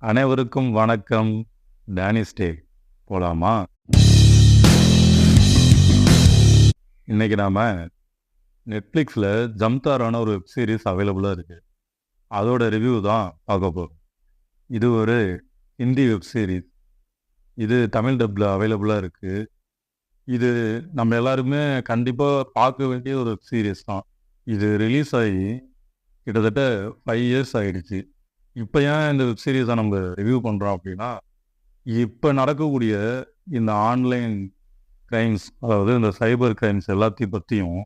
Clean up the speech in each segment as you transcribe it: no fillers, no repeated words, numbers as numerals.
அனைவருக்கும் வணக்கம். டேனிஸ்டே போலாமா? இன்னைக்கு நாம நெட்ஃப்ளிக்ஸில் ஜம்தாரான ஒரு வெப் சீரிஸ் அவைலபிளாக இருக்குது. அதோட ரிவ்யூ தான் பார்க்க போகிறோம். இது ஒரு ஹிந்தி வெப் சீரிஸ். இது தமிழ் டப்பில் அவைலபிளாக இருக்குது. இது நம்ம எல்லாருமே கண்டிப்பாக பார்க்க வேண்டிய ஒரு வெப் சீரிஸ் தான். இது ரிலீஸ் ஆகி கிட்டத்தட்ட 5 இயர்ஸ் ஆகிடுச்சு. இப்போ ஏன் இந்த வெப் சீரிஸை நம்ம ரிவ்யூ பண்ணுறோம் அப்படின்னா, இப்போ நடக்கக்கூடிய இந்த ஆன்லைன் கிரைம்ஸ், அதாவது இந்த சைபர் கிரைம்ஸ் எல்லாத்தையும் பற்றியும்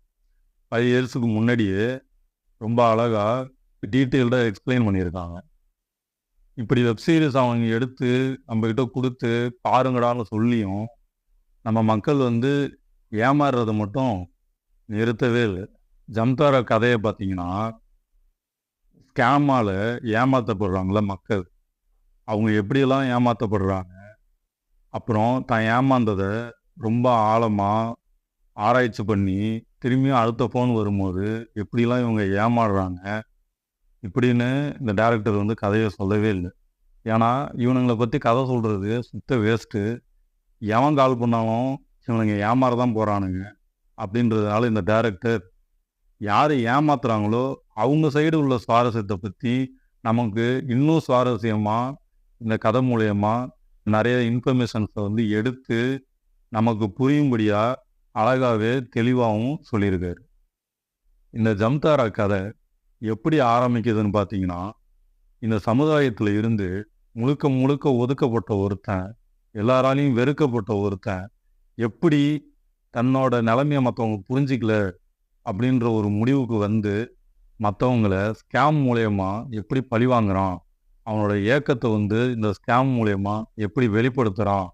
5 இயர்ஸுக்கு முன்னாடியே ரொம்ப அழகாக டீட்டெயில்டாக எக்ஸ்பிளைன் பண்ணியிருக்காங்க. இப்படி வெப் சீரிஸ் அவங்க எடுத்து நம்மக்கிட்ட கொடுத்து பாருங்கடான்னு சொல்லியும் நம்ம மக்கள் ஏமாறுறதை மட்டும் நிறுத்தவே இல்லை. ஜம்தாரா கதையை பார்த்தீங்கன்னா, ஸ்கேமால் ஏமாற்றப்படுறாங்கள மக்கள், அவங்க எப்படியெல்லாம் ஏமாற்றப்படுறாங்க, அப்புறம் தான் ஏமாந்ததை ரொம்ப ஆழமாக ஆராய்ச்சி பண்ணி திரும்பியும் அடுத்த ஃபோன் வரும்போது எப்படிலாம் இவங்க ஏமாறுறாங்க இப்படின்னு இந்த டேரக்டர் கதையை சொல்லவே இல்லை. ஏன்னா இவனுங்களை பற்றி கதை சொல்கிறது சுத்த வேஸ்ட்டு. எவன் கால் பண்ணாலும் இவனுங்க ஏமாற தான் போகிறானுங்க அப்படின்றதுனால இந்த டேரக்டர் யார் ஏமாத்துறாங்களோ அவங்க சைடு உள்ள சுவாரஸ்யத்தை பற்றி நமக்கு இன்னும் சுவாரஸ்யமாக இந்த கதை மூலயமா நிறைய இன்ஃபர்மேஷன்ஸை எடுத்து நமக்கு புரியும்படியாக அழகாகவே தெளிவாகவும் சொல்லியிருக்காரு. இந்த ஜம்தாரா கதை எப்படி ஆரம்பிக்குதுன்னு பார்த்தீங்கன்னா, இந்த சமுதாயத்தில் இருந்து முழுக்க முழுக்க ஒதுக்கப்பட்ட ஒருத்தன், எல்லாராலையும் வெறுக்கப்பட்ட ஒருத்தன் எப்படி தன்னோட நிலைமையை மற்றவங்க புரிஞ்சிக்கல அப்படின்ற ஒரு முடிவுக்கு மற்றவங்களை ஸ்கேம் மூலயமா எப்படி பழிவாங்குறான், அவனோட ஏக்கத்தை இந்த ஸ்கேம் மூலயமா எப்படி வெளிப்படுத்துகிறான்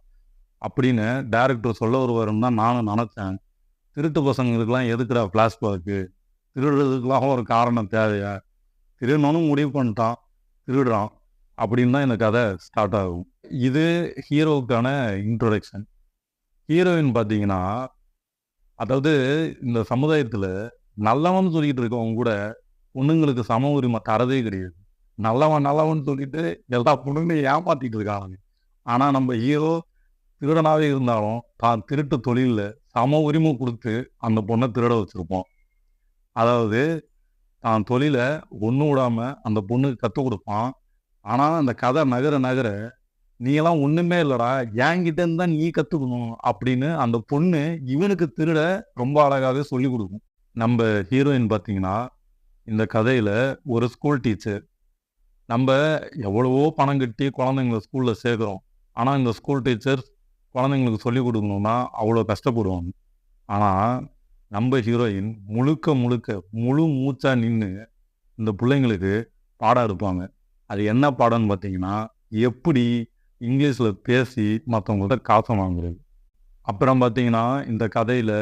அப்படின்னு டேரக்டர் சொல்ல வருவாருன்னு தான் நானும் நினச்சேன். திருட்டு பசங்களுக்கெல்லாம் எதுக்குடா ஃப்ளாஷ்பேக்கு, திருடுறதுக்கெல்லாம் ஒரு காரணம் தேவையா, திருடணும்னு முடிவு பண்ணிட்டான் திருடுறான் அப்படின்னு தான் இந்த கதை ஸ்டார்ட் ஆகும். இது ஹீரோவுக்கான இன்ட்ரோடக்ஷன். ஹீரோயின் பார்த்தீங்கன்னா, அதாவது இந்த சமுதாயத்தில் நல்லவன் சொல்லிட்டு இருக்கவங்க கூட பொண்ணுங்களுக்கு சம உரிமை தரதே கிடையாது. நல்லவன் நல்லவன் சொல்லிட்டு எல்லா பொண்ணுங்களையும் ஏமாத்திட்டு இருக்காங்க. ஆனால் நம்ம ஹீரோ திருடனாகவே இருந்தாலும் தான் திருட்டு தொழிலில் சம உரிமை கொடுத்து அந்த பொண்ணை திருட வச்சுருப்போம். அதாவது தான் தொழிலை ஒன்று விடாமல் அந்த பொண்ணுக்கு கற்றுக் கொடுப்பான். ஆனால் அந்த கதை நகர நகர நீங்களாம் ஒன்றுமே இல்லைடா, என்கிட்டேருந்து தான் நீ கற்றுக்கணும் அப்படின்னு அந்த பொண்ணு இவனுக்கு திருட ரொம்ப அழகாகவே சொல்லி கொடுக்கும். நம்ம ஹீரோயின் பார்த்தீங்கன்னா, இந்த கதையில் ஒரு ஸ்கூல் டீச்சர். நம்ம எவ்வளவோ பணம் கட்டி குழந்தைங்கள ஸ்கூலில் சேர்க்குறோம். ஆனால் இந்த ஸ்கூல் டீச்சர் குழந்தைங்களுக்கு சொல்லிக் கொடுக்கணுன்னா அவ்வளோ கஷ்டப்படுவாங்க. ஆனால் நம்ம ஹீரோயின் முழுக்க முழுக்க முழு மூச்சாக நின்று இந்த பிள்ளைங்களுக்கு பாடம் எடுப்பாங்க. அது என்ன பாடம்னு பார்த்தீங்கன்னா, எப்படி இங்கிலீஷில் பேசி மற்றவங்கள்ட்ட காசை வாங்குறது. அப்புறம் பார்த்தீங்கன்னா, இந்த கதையில்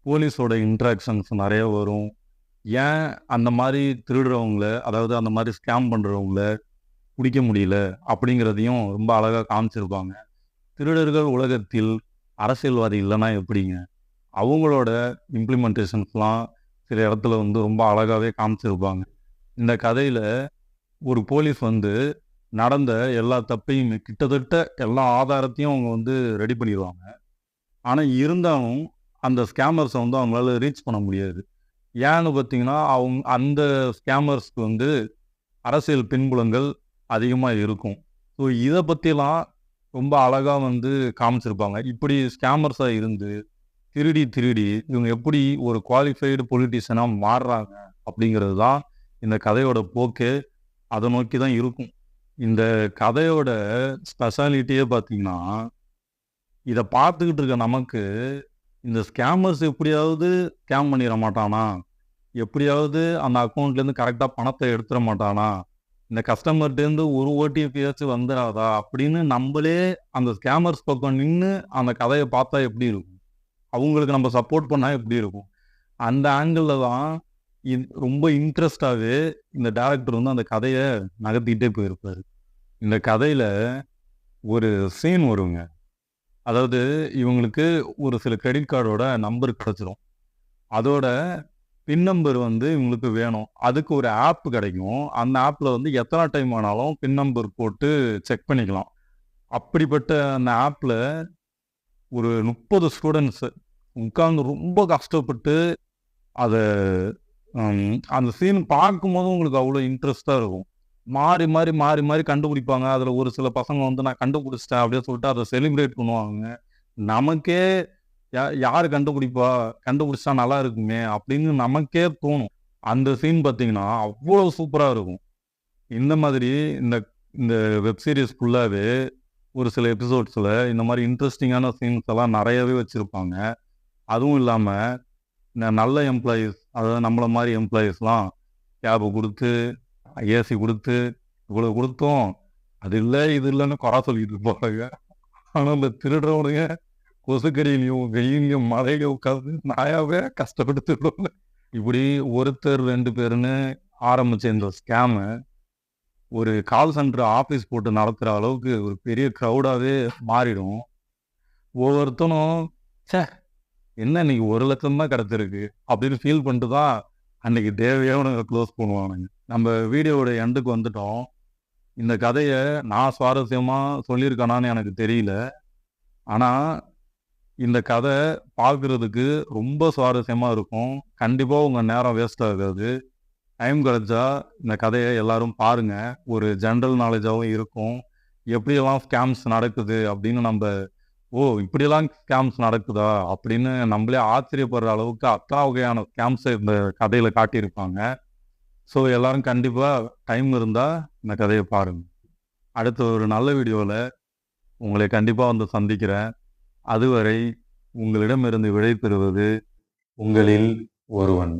போலீஸோட இன்ட்ராக்ஷன்ஸ் நிறைய வரும். ஏன் அந்த மாதிரி திருடுறவங்கள, அதாவது அந்த மாதிரி ஸ்கேம் பண்ணுறவங்கள பிடிக்க முடியல அப்படிங்கிறதையும் ரொம்ப அழகாக காமிச்சிருப்பாங்க. திருடர்கள் உலகத்தில் அரசியல்வாதி இல்லைன்னா எப்படிங்க, அவங்களோட இம்ப்ளிமெண்டேஷன்ஸ்லாம் சில இடத்துல ரொம்ப அழகாகவே காமிச்சிருப்பாங்க. இந்த கதையில் ஒரு போலீஸ் நடந்த எல்லா தப்பையும் கிட்டத்தட்ட எல்லா ஆதாரத்தையும் அவங்க ரெடி பண்ணிடுவாங்க. ஆனால் இருந்தாலும் அந்த ஸ்கேமர்ஸை அவங்களால ரீச் பண்ண முடியாது. ஏன்னு பார்த்தீங்கன்னா, அவங்க அந்த ஸ்கேமர்ஸ்க்கு அரசியல் பின்புலங்கள் அதிகமாக இருக்கும். ஸோ இதை பற்றிலாம் ரொம்ப அழகாக காமிச்சிருப்பாங்க. இப்படி ஸ்கேமர்ஸாக இருந்து திருடி திருடி இவங்க எப்படி ஒரு குவாலிஃபைடு பொலிட்டிஷியனாக மாறுறாங்க அப்படிங்கிறது தான் இந்த கதையோட போக்கு. அதை நோக்கி தான் இருக்கும். இந்த கதையோட ஸ்பெஷாலிட்டியே பார்த்தீங்கன்னா, இதை பார்த்துக்கிட்டு இருக்க நமக்கு இந்த ஸ்கேமர்ஸ் எப்படியாவது ஸ்கேம் பண்ணிட மாட்டானா, எப்படியாவது அந்த அக்கௌண்ட்லேருந்து கரெக்டாக பணத்தை எடுத்துட மாட்டானா, இந்த கஸ்டமர்கிட்டேருந்து ஒரு ஓடிபியாச்சும் வந்துடாதா அப்படின்னு நம்மளே அந்த ஸ்கேமர்ஸ் பக்கம் நின்று அந்த கதையை பார்த்தா எப்படி இருக்கும், அவங்களுக்கு நம்ம சப்போர்ட் பண்ணால் எப்படி இருக்கும், அந்த ஆங்கிளில் தான் ரொம்ப இன்ட்ரெஸ்டாகவே இந்த டேரக்டர் அந்த கதையை நகர்த்திக்கிட்டே போயிருப்பார். இந்த கதையில் ஒரு சீன் வருங்க. அதாவது இவங்களுக்கு ஒரு சில கிரெடிட் கார்டோட நம்பர் கிடச்சிரும். அதோட பின் நம்பர் வந்து இவங்களுக்கு வேணும். அதுக்கு ஒரு ஆப் கிடைக்கும். அந்த ஆப்ல வந்து எத்தனை டைம் ஆனாலும் பின் நம்பர் போட்டு செக் பண்ணிக்கலாம். அப்படிப்பட்ட அந்த ஆப்ல ஒரு 30 ஸ்டூடண்ட்ஸ் உட்கார்ந்து ரொம்ப கஷ்டப்பட்டு அத அந்த சீன் பார்க்கும்போது உங்களுக்கு அவ்வளோ இன்ட்ரெஸ்ட்டா இருக்கும். மாறி, மாறி, மாறி, மாறி கண்டுபிடிப்பாங்க. அதில ஒரு சில பசங்க வந்து நான் கண்டுபிடிச்சிட்டேன் அப்படின்னு சொல்லிட்டு அத செலிப்ரேட் பண்ணுவாங்க. நமக்கே யாரு கண்டுபிடிப்பா? கண்டுபிடிச்சா நல்லா இருக்குமே! அப்படின்னு நமக்கே தோணும். அந்த சீன் பார்த்தீங்கன்னா, அவ்வளோ சூப்பரா இருக்கும். இந்த மாதிரி இந்த இந்த வெப் சீரிஸ் ஃபுல்லாவே ஒரு சில எபிசோட்ஸ்ல இந்த மாரி இன்ட்ரஸ்டிங்கான சீன்ஸ் எல்லாம் நெறையவே வச்சிருப்பாங்க. அதுவும் இல்லாம இந்த நல்ல எம்ப்ளாயீஸ் அதாவது நம்மள மாரி எம்ப்ளாயீஸ்லாம் கேப் குடுத்து, ஏசி குடுத்து, இவ்வளோ குடுத்தோம். அது இல்ல, இது இல்லன்னு கொற சொல்லிட்டு இருப்பானுங்க. ஆனா இந்த திருடுறவனுங்க கொசுக்கடியிலயும், வெயில்லயும், மழையிலயும் உட்கார்ந்து நாயாவே கஷ்டப்பட்டு திருடுவாங்க. இப்படி ஒருத்தர் 2 பேருன்னு ஆரம்பிச்ச இந்த ஸ்கேம ஒரு கால் சென்டர் ஆஃபீஸ் போட்டு நடத்துற அளவுக்கு ஒரு பெரிய கிரவுடாவே மாறிடும். ஒவ்வொருத்தனும், ச்சே! என்ன இன்னைக்கு 1,00,000 தான் கிடைச்சிருக்கு அப்படின்னு ஃபீல் பண்ணிட்டு தான் அன்னைக்கு டேவையே அவனுங்க க்ளோஸ் பண்ணுவானுங்க. நம்ம வீடியோவோட எண்டுக்கு வந்துட்டோம். இந்த கதைய நான் சுவாரஸ்யமா சொல்லியிருக்கேனான்னு எனக்கு தெரியல. ஆனா, இந்த கதை பார்க்குறதுக்கு ரொம்ப சுவாரஸ்யமா இருக்கும். கண்டிப்பா உங்க நேரம் வேஸ்ட் ஆகாது. டைம் கிடைச்சா இந்த கதைய எல்லாரும் பாருங்க. ஒரு ஜெனரல் நாலேட்ஜாவும் இருக்கும். எப்படியெல்லாம் ஸ்கேம்ஸ் நடக்குது அப்படின்னு நம்ப, "ஓ! இப்படியெல்லாம் ஸ்கேம்ஸ் நடக்குதா?" அப்படின்னு நம்மளே ஆச்சரியப்படுற அளவுக்கு அத்தனை வகையான ஸ்கேம்ஸ இந்த கதையில காட்டியிருப்பாங்க. ஸோ எல்லாரும் கண்டிப்பா டைம் இருந்தா இந்த கதைய பாருங்க. அடுத்த ஒரு நல்ல வீடியோல உங்களை கண்டிப்பா வந்து சந்திக்கிறேன். அதுவரை உங்களிடமிருந்து விடை பெறுவது உங்களில் ஒருவன்.